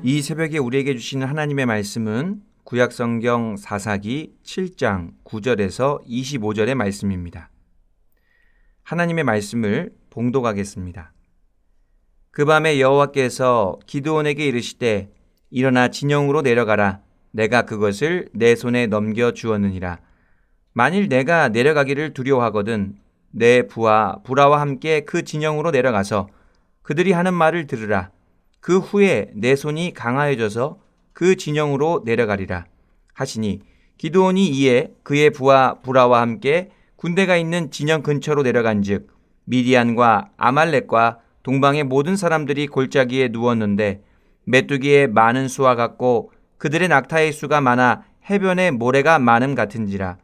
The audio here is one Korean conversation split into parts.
이 새벽에 우리에게 주시는 하나님의 말씀은 구약성경 사사기 7장 9절에서 25절의 말씀입니다. 하나님의 말씀을 봉독하겠습니다. 그 밤에 여호와께서 기드온에게 이르시되 일어나 진영으로 내려가라. 내가 그것을 내 손에 넘겨 주었느니라. 만일 내가 내려가기를 두려워하거든 내 부하 부라와 함께 그 진영으로 내려가서 그들이 하는 말을 들으라. 그 후에 내 손이 강하여져서 그 진영으로 내려가리라 하시니 기드온이 이에 그의 부하 부라와 함께 군대가 있는 진영 근처로 내려간즉 미디안과 아말렉과 동방의 모든 사람들이 골짜기에 누웠는데 메뚜기의 많은 수와 같고 그들의 낙타의 수가 많아 해변에 모래가 많음 같은지라.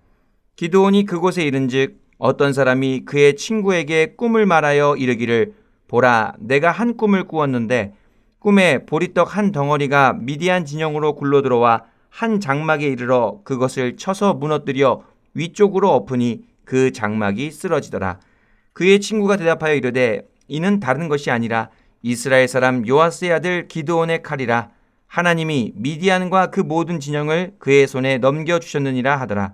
기드온이 그곳에 이른즉 어떤 사람이 그의 친구에게 꿈을 말하여 이르기를 보라, 내가 한 꿈을 꾸었는데 꿈에 보리떡 한 덩어리가 미디안 진영으로 굴러들어와 한 장막에 이르러 그것을 쳐서 무너뜨려 위쪽으로 엎으니 그 장막이 쓰러지더라. 그의 친구가 대답하여 이르되 이는 다른 것이 아니라 이스라엘 사람 요아스의 아들 기드온의 칼이라. 하나님이 미디안과 그 모든 진영을 그의 손에 넘겨주셨느니라 하더라.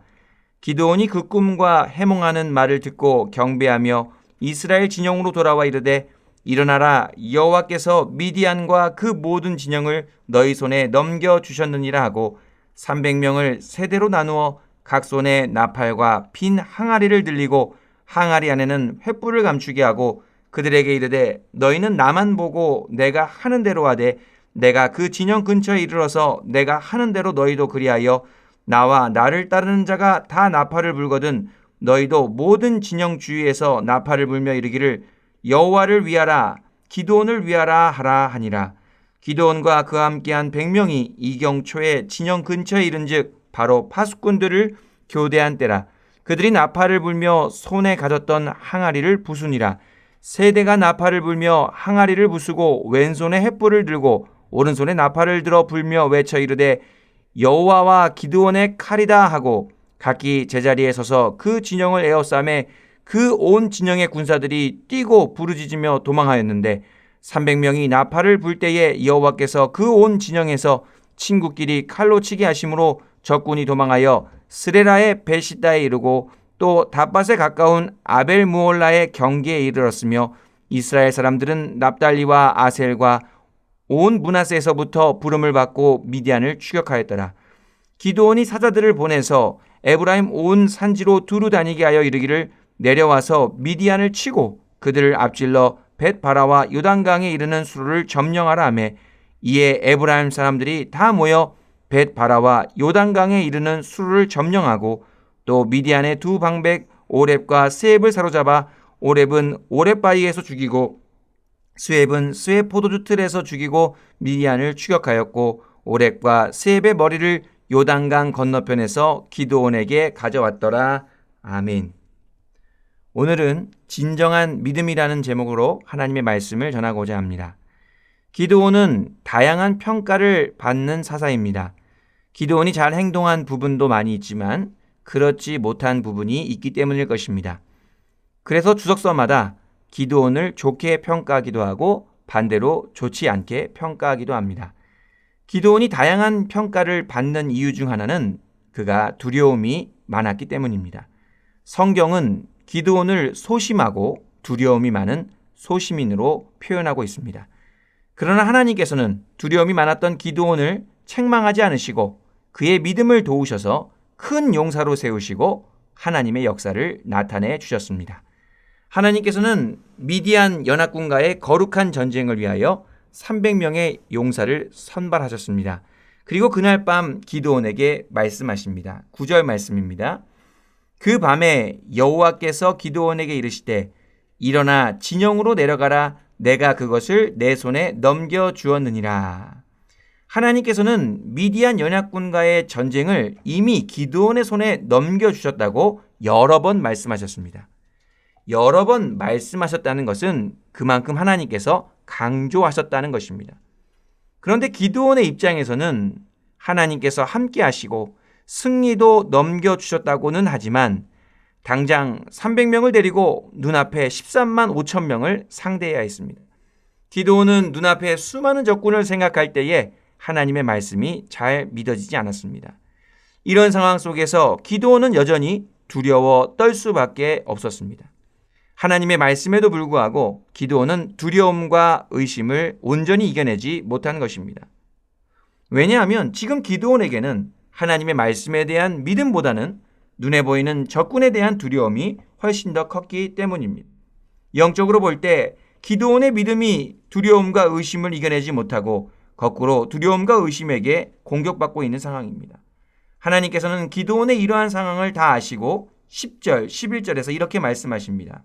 기드온이 그 꿈과 해몽하는 말을 듣고 경배하며 이스라엘 진영으로 돌아와 이르되 일어나라, 여호와께서 미디안과 그 모든 진영을 너희 손에 넘겨주셨느니라 하고 300명을 세대로 나누어 각 손에 나팔과 빈 항아리를 들리고 항아리 안에는 횃불을 감추게 하고 그들에게 이르되 너희는 나만 보고 내가 하는 대로 하되 내가 그 진영 근처에 이르러서 내가 하는 대로 너희도 그리하여 나와 나를 따르는 자가 다 나팔을 불거든 너희도 모든 진영 주위에서 나팔을 불며 이르기를 여호와를 위하라, 기드온을 위하라 하라 하니라. 기드온과 그와 함께한 100명이 이경초에 진영 근처에 이른즉 바로 파수꾼들을 교대한 때라. 그들이 나팔을 불며 손에 가졌던 항아리를 부수니라. 세대가 나팔을 불며 항아리를 부수고 왼손에 횃불을 들고 오른손에 나팔을 들어 불며 외쳐 이르되 여호와와 기드온의 칼이다 하고 각기 제자리에 서서 그 진영을 에워싸매 그 온 진영의 군사들이 뛰고 부르짖으며 도망하였는데 300명이 나팔을 불 때에 여호와께서 그 온 진영에서 친구끼리 칼로 치게 하심으로 적군이 도망하여 스레라의 베시다에 이르고 또 닷밭에 가까운 아벨 무올라의 경계에 이르렀으며 이스라엘 사람들은 납달리와 아셀과 온 므낫세에서부터 부름을 받고 미디안을 추격하였더라. 기드온이 사자들을 보내서 에브라임 온 산지로 두루 다니게 하여 이르기를 내려와서 미디안을 치고 그들을 앞질러 벳바라와 요단강에 이르는 수로를 점령하라 하매 이에 에브라임 사람들이 다 모여 벳바라와 요단강에 이르는 수로를 점령하고 또 미디안의 두 방백 오렙과 스웹을 사로잡아 오렙은 오렙바위에서 죽이고 스웹은 스웹 포도주 틀에서 죽이고 미디안을 추격하였고 오렙과 스웹의 머리를 요단강 건너편에서 기드온에게 가져왔더라. 아멘. 오늘은 진정한 믿음이라는 제목으로 하나님의 말씀을 전하고자 합니다. 기드온은 다양한 평가를 받는 사사입니다. 기드온이 잘 행동한 부분도 많이 있지만 그렇지 못한 부분이 있기 때문일 것입니다. 그래서 주석서마다 기드온을 좋게 평가하기도 하고 반대로 좋지 않게 평가하기도 합니다. 기드온이 다양한 평가를 받는 이유 중 하나는 그가 두려움이 많았기 때문입니다. 성경은 기드온을 소심하고 두려움이 많은 소시민으로 표현하고 있습니다. 그러나 하나님께서는 두려움이 많았던 기드온을 책망하지 않으시고 그의 믿음을 도우셔서 큰 용사로 세우시고 하나님의 역사를 나타내 주셨습니다. 하나님께서는 미디안 연합군과의 거룩한 전쟁을 위하여 300명의 용사를 선발하셨습니다. 그리고 그날 밤 기드온에게 말씀하십니다. 9절 말씀입니다. 그 밤에 여호와께서 기드온에게 이르시되 일어나 진영으로 내려가라. 내가 그것을 내 손에 넘겨주었느니라. 하나님께서는 미디안 연합군과의 전쟁을 이미 기드온의 손에 넘겨주셨다고 여러 번 말씀하셨습니다. 여러 번 말씀하셨다는 것은 그만큼 하나님께서 강조하셨다는 것입니다. 그런데 기드온의 입장에서는 하나님께서 함께 하시고 승리도 넘겨주셨다고는 하지만 당장 300명을 데리고 눈앞에 13만 5천 명을 상대해야 했습니다. 기드온은 눈앞에 수많은 적군을 생각할 때에 하나님의 말씀이 잘 믿어지지 않았습니다. 이런 상황 속에서 기드온은 여전히 두려워 떨 수밖에 없었습니다. 하나님의 말씀에도 불구하고 기드온은 두려움과 의심을 온전히 이겨내지 못한 것입니다. 왜냐하면 지금 기드온에게는 하나님의 말씀에 대한 믿음보다는 눈에 보이는 적군에 대한 두려움이 훨씬 더 컸기 때문입니다. 영적으로 볼 때 기드온의 믿음이 두려움과 의심을 이겨내지 못하고 거꾸로 두려움과 의심에게 공격받고 있는 상황입니다. 하나님께서는 기드온의 이러한 상황을 다 아시고 10절, 11절에서 이렇게 말씀하십니다.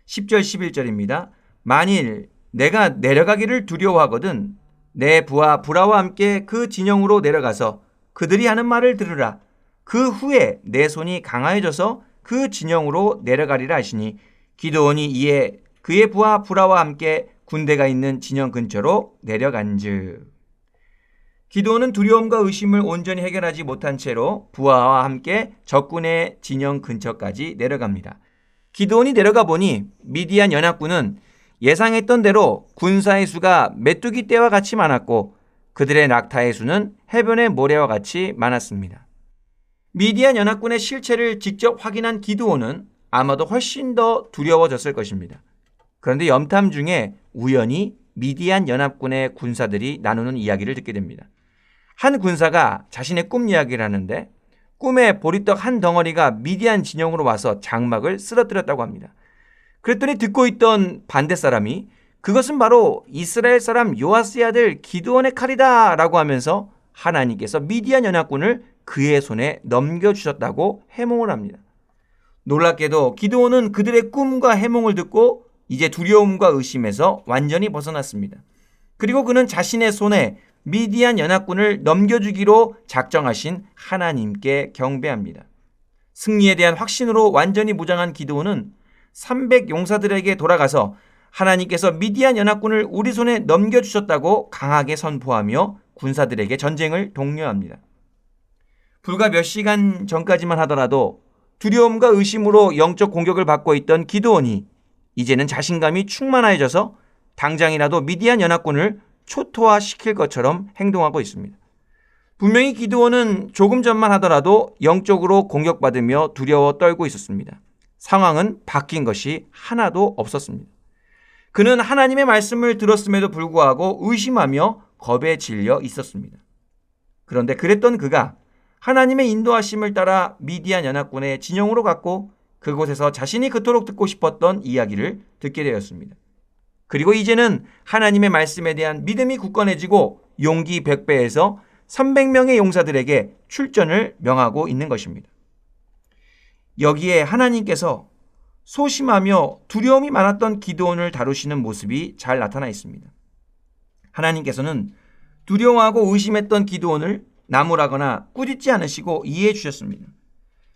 10절, 11절입니다. 만일 내가 내려가기를 두려워하거든 내 부하 브라와 함께 그 진영으로 내려가서 그들이 하는 말을 들으라. 그 후에 내 손이 강하여져서 그 진영으로 내려가리라 하시니 기드온이 이에 그의 부하 브라와 함께 군대가 있는 진영 근처로 내려간즉. 기드온은 두려움과 의심을 온전히 해결하지 못한 채로 부하와 함께 적군의 진영 근처까지 내려갑니다. 기드온이 내려가 보니 미디안 연합군은 예상했던 대로 군사의 수가 메뚜기 떼와 같이 많았고 그들의 낙타의 수는 해변의 모래와 같이 많았습니다. 미디안 연합군의 실체를 직접 확인한 기드온은 아마도 훨씬 더 두려워졌을 것입니다. 그런데 염탐 중에 우연히 미디안 연합군의 군사들이 나누는 이야기를 듣게 됩니다. 한 군사가 자신의 꿈 이야기를 하는데 꿈에 보리떡 한 덩어리가 미디안 진영으로 와서 장막을 쓰러뜨렸다고 합니다. 그랬더니 듣고 있던 반대 사람이 그것은 바로 이스라엘 사람 요아스의 아들 기드온의 칼이다 라고 하면서 하나님께서 미디안 연합군을 그의 손에 넘겨주셨다고 해몽을 합니다. 놀랍게도 기드온은 그들의 꿈과 해몽을 듣고 이제 두려움과 의심에서 완전히 벗어났습니다. 그리고 그는 자신의 손에 미디안 연합군을 넘겨주기로 작정하신 하나님께 경배합니다. 승리에 대한 확신으로 완전히 무장한 기드온은 300 용사들에게 돌아가서 하나님께서 미디안 연합군을 우리 손에 넘겨주셨다고 강하게 선포하며 군사들에게 전쟁을 독려합니다. 불과 몇 시간 전까지만 하더라도 두려움과 의심으로 영적 공격을 받고 있던 기드온이 이제는 자신감이 충만해져서 당장이라도 미디안 연합군을 초토화시킬 것처럼 행동하고 있습니다. 분명히 기드온은 조금 전만 하더라도 영적으로 공격받으며 두려워 떨고 있었습니다. 상황은 바뀐 것이 하나도 없었습니다. 그는 하나님의 말씀을 들었음에도 불구하고 의심하며 겁에 질려 있었습니다. 그런데 그랬던 그가 하나님의 인도하심을 따라 미디안 연합군의 진영으로 갔고 그곳에서 자신이 그토록 듣고 싶었던 이야기를 듣게 되었습니다. 그리고 이제는 하나님의 말씀에 대한 믿음이 굳건해지고 용기 100배에서 300명의 용사들에게 출전을 명하고 있는 것입니다. 여기에 하나님께서 소심하며 두려움이 많았던 기드온을 다루시는 모습이 잘 나타나 있습니다. 하나님께서는 두려워하고 의심했던 기드온을 나무라거나 꾸짖지 않으시고 이해해 주셨습니다.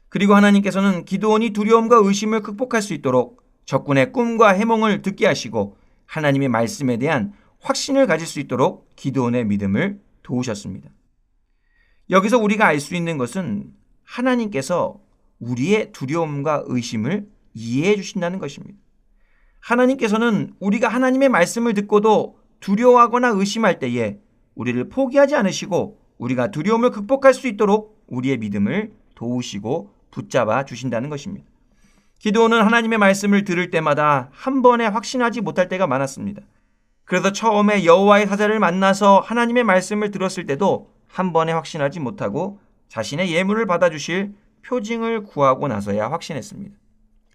그리고 하나님께서는 기드온이 두려움과 의심을 극복할 수 있도록 적군의 꿈과 해몽을 듣게 하시고 하나님의 말씀에 대한 확신을 가질 수 있도록 기드온의 믿음을 도우셨습니다. 여기서 우리가 알 수 있는 것은 하나님께서 우리의 두려움과 의심을 이해해 주신다는 것입니다. 하나님께서는 우리가 하나님의 말씀을 듣고도 두려워하거나 의심할 때에 우리를 포기하지 않으시고 우리가 두려움을 극복할 수 있도록 우리의 믿음을 도우시고 붙잡아 주신다는 것입니다. 기드온은 하나님의 말씀을 들을 때마다 한 번에 확신하지 못할 때가 많았습니다. 그래서 처음에 여호와의 사자를 만나서 하나님의 말씀을 들었을 때도 한 번에 확신하지 못하고 자신의 예물을 받아주실 표징을 구하고 나서야 확신했습니다.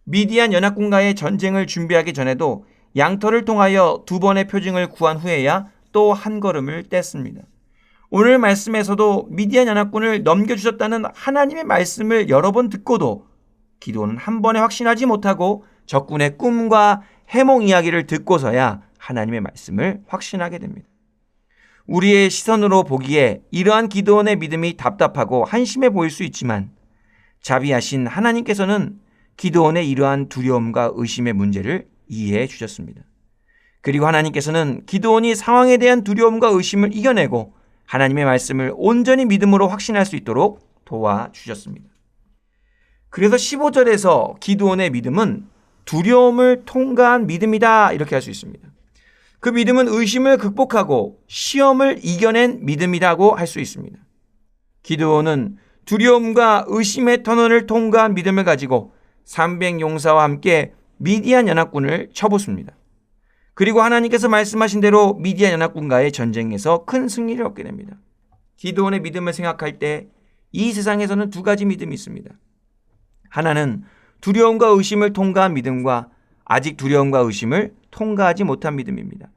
미디안 연합군과의 전쟁을 준비하기 전에도 양털을 통하여 2번의 표징을 구한 후에야 또 한 걸음을 뗐습니다. 오늘 말씀에서도 미디안 연합군을 넘겨주셨다는 하나님의 말씀을 여러 번 듣고도 기드온은 한 번에 확신하지 못하고 적군의 꿈과 해몽 이야기를 듣고서야 하나님의 말씀을 확신하게 됩니다. 우리의 시선으로 보기에 이러한 기드온의 믿음이 답답하고 한심해 보일 수 있지만 자비하신 하나님께서는 기드온의 이러한 두려움과 의심의 문제를 이해해 주셨습니다. 그리고 하나님께서는 기드온이 상황에 대한 두려움과 의심을 이겨내고 하나님의 말씀을 온전히 믿음으로 확신할 수 있도록 도와주셨습니다. 그래서 15절에서 기드온의 믿음은 두려움을 통과한 믿음이다 이렇게 할 수 있습니다. 그 믿음은 의심을 극복하고 시험을 이겨낸 믿음이라고 할 수 있습니다. 기드온은 두려움과 의심의 터널을 통과한 믿음을 가지고 300용사와 함께 미디안 연합군을 쳐붓습니다. 그리고 하나님께서 말씀하신 대로 미디안 연합군과의 전쟁에서 큰 승리를 얻게 됩니다. 기드온의 믿음을 생각할 때 이 세상에서는 두 가지 믿음이 있습니다. 하나는 두려움과 의심을 통과한 믿음과 아직 두려움과 의심을 통과하지 못한 믿음입니다.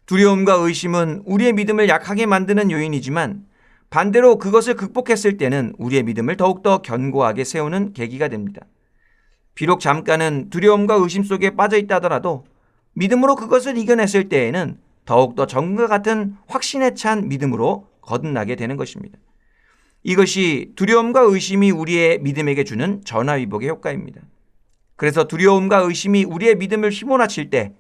두려움과 의심은 우리의 믿음을 약하게 만드는 요인이지만 반대로 그것을 극복했을 때는 우리의 믿음을 더욱더 견고하게 세우는 계기가 됩니다. 비록 잠깐은 두려움과 의심 속에 빠져 있다 하더라도 믿음으로 그것을 이겨냈을 때에는 더욱더 정과 같은 확신에 찬 믿음으로 거듭나게 되는 것입니다. 이것이 두려움과 의심이 우리의 믿음에게 주는 전화위복의 효과입니다. 그래서 두려움과 의심이 우리의 믿음을 휘몰아칠 때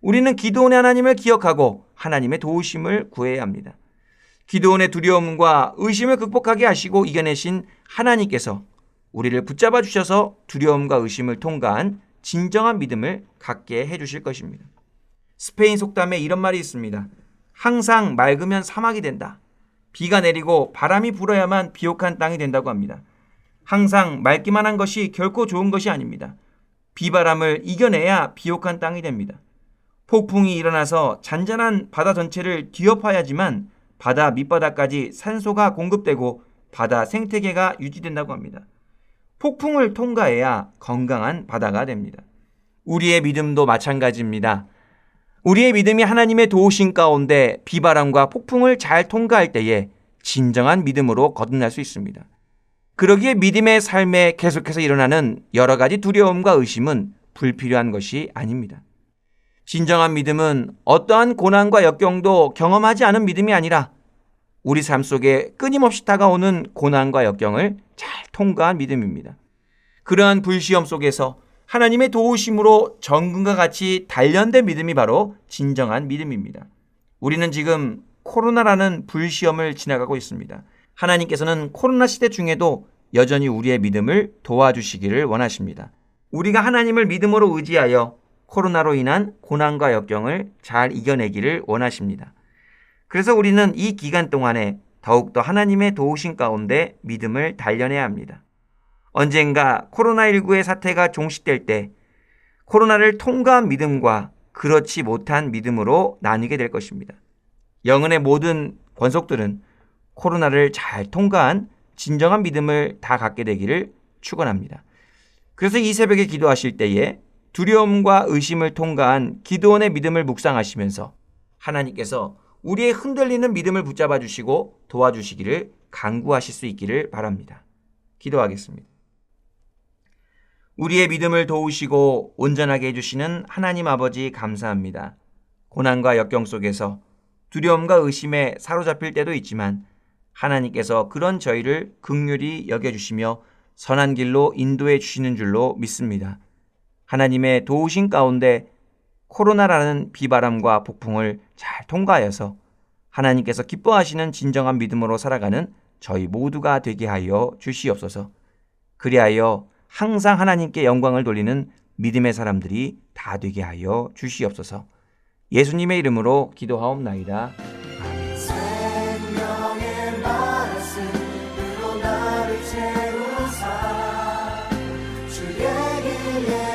우리는 기드온의 하나님을 기억하고 하나님의 도우심을 구해야 합니다. 기드온의 두려움과 의심을 극복하게 하시고 이겨내신 하나님께서 우리를 붙잡아 주셔서 두려움과 의심을 통과한 진정한 믿음을 갖게 해주실 것입니다. 스페인 속담에 이런 말이 있습니다. 항상 맑으면 사막이 된다. 비가 내리고 바람이 불어야만 비옥한 땅이 된다고 합니다. 항상 맑기만 한 것이 결코 좋은 것이 아닙니다. 비바람을 이겨내야 비옥한 땅이 됩니다. 폭풍이 일어나서 잔잔한 바다 전체를 뒤엎어야지만 바다 밑바닥까지 산소가 공급되고 바다 생태계가 유지된다고 합니다. 폭풍을 통과해야 건강한 바다가 됩니다. 우리의 믿음도 마찬가지입니다. 우리의 믿음이 하나님의 도우심 가운데 비바람과 폭풍을 잘 통과할 때에 진정한 믿음으로 거듭날 수 있습니다. 그러기에 믿음의 삶에 계속해서 일어나는 여러 가지 두려움과 의심은 불필요한 것이 아닙니다. 진정한 믿음은 어떠한 고난과 역경도 경험하지 않은 믿음이 아니라 우리 삶 속에 끊임없이 다가오는 고난과 역경을 잘 통과한 믿음입니다. 그러한 불시험 속에서 하나님의 도우심으로 정금과 같이 단련된 믿음이 바로 진정한 믿음입니다. 우리는 지금 코로나라는 불시험을 지나가고 있습니다. 하나님께서는 코로나 시대 중에도 여전히 우리의 믿음을 도와주시기를 원하십니다. 우리가 하나님을 믿음으로 의지하여 코로나로 인한 고난과 역경을 잘 이겨내기를 원하십니다. 그래서 우리는 이 기간 동안에 더욱더 하나님의 도우심 가운데 믿음을 단련해야 합니다. 언젠가 코로나19의 사태가 종식될 때 코로나를 통과한 믿음과 그렇지 못한 믿음으로 나뉘게 될 것입니다. 영혼의 모든 권속들은 코로나를 잘 통과한 진정한 믿음을 다 갖게 되기를 축원합니다. 그래서 이 새벽에 기도하실 때에 두려움과 의심을 통과한 기드온의 믿음을 묵상하시면서 하나님께서 우리의 흔들리는 믿음을 붙잡아 주시고 도와주시기를 간구하실 수 있기를 바랍니다. 기도하겠습니다. 우리의 믿음을 도우시고 온전하게 해주시는 하나님 아버지 감사합니다. 고난과 역경 속에서 두려움과 의심에 사로잡힐 때도 있지만 하나님께서 그런 저희를 긍휼히 여겨주시며 선한 길로 인도해 주시는 줄로 믿습니다. 하나님의 도우심 가운데 코로나라는 비바람과 폭풍을 잘 통과하여서 하나님께서 기뻐하시는 진정한 믿음으로 살아가는 저희 모두가 되게 하여 주시옵소서. 그리하여 항상 하나님께 영광을 돌리는 믿음의 사람들이 다 되게 하여 주시옵소서. 예수님의 이름으로 기도하옵나이다. 생명의 말씀으로 나를 채우사 주의 길에